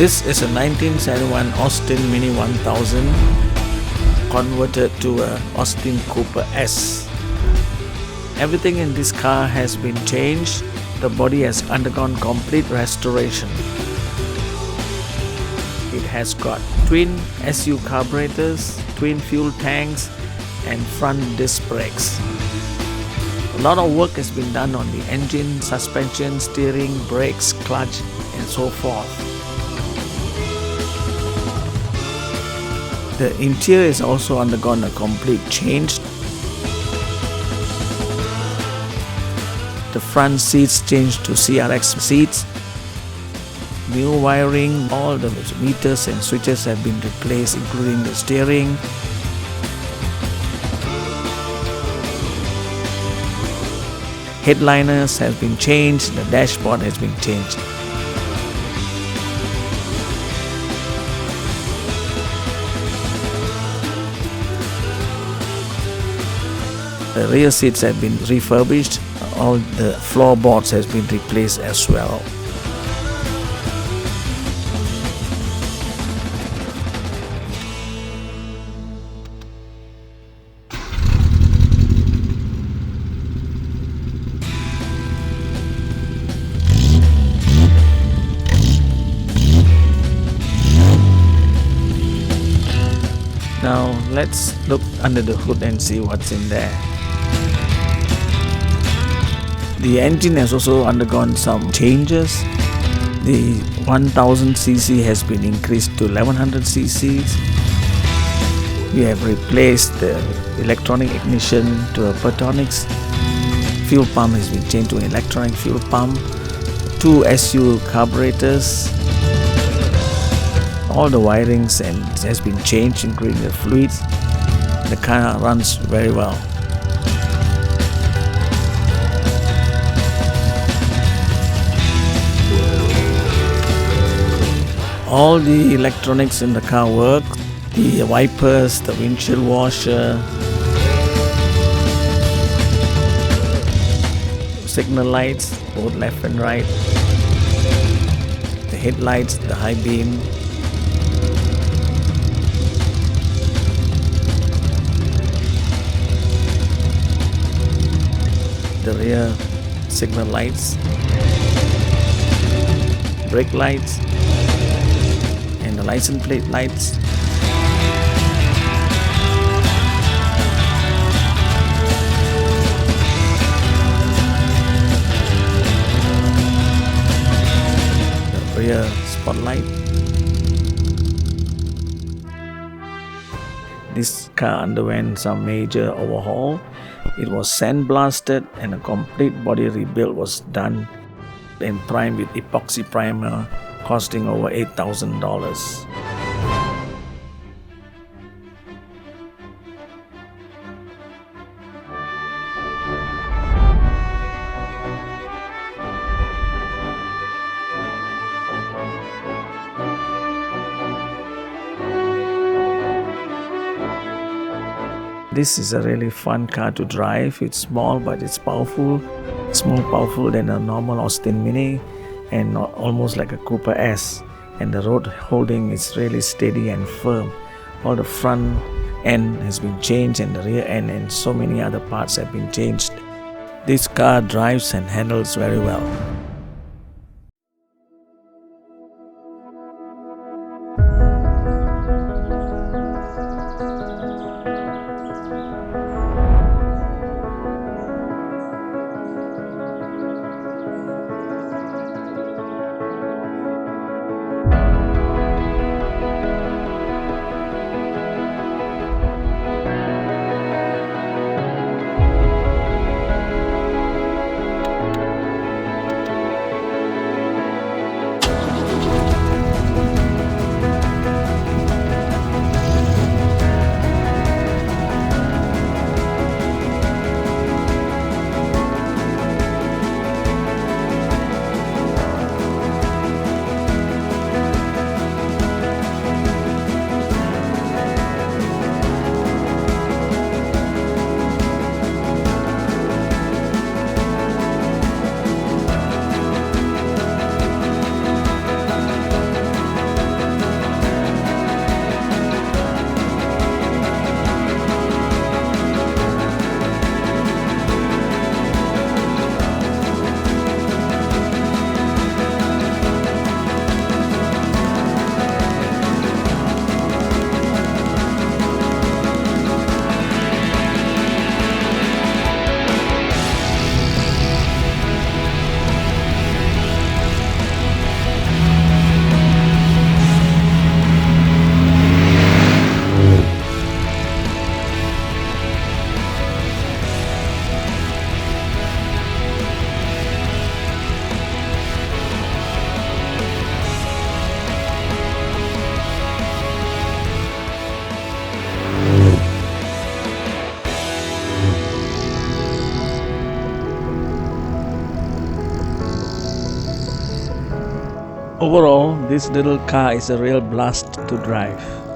This is a 1971 Austin Mini 1000 converted to a Austin Cooper S. Everything in this car has been changed. The body has undergone complete restoration. It has got twin SU carburetors, twin fuel tanks, and front disc brakes. A lot of work has been done on the engine, suspension, steering, brakes, clutch, and so forth. The interior has also undergone a complete change. The front seats changed to CRX seats. New wiring, all the meters and switches have been replaced, including the steering. Headliners have been changed, the dashboard has been changed. The rear seats have been refurbished, all the floorboards has been replaced as well. Now let's look under the hood and see what's in there. The engine has also undergone some changes. The 1000cc has been increased to 1100cc. We have replaced the electronic ignition to a Pertonix. Fuel pump has been changed to an electronic fuel pump. 2 SU carburetors. All the wirings has been changed, including the fluids. The car runs very well. All the electronics in the car work. The wipers, the windshield washer, signal lights, both left and right, the headlights, the high beam, the rear signal lights, brake lights, and the license plate lights. The rear spotlight. This car underwent some major overhaul. It was sandblasted and a complete body rebuild was done and primed with epoxy primer, costing over $8,000. This is a really fun car to drive. It's small but it's powerful. It's more powerful than a normal Austin Mini and almost like a Cooper S. And the road holding is really steady and firm. All the front end has been changed and the rear end and so many other parts have been changed. This car drives and handles very well. Overall, this little car is a real blast to drive.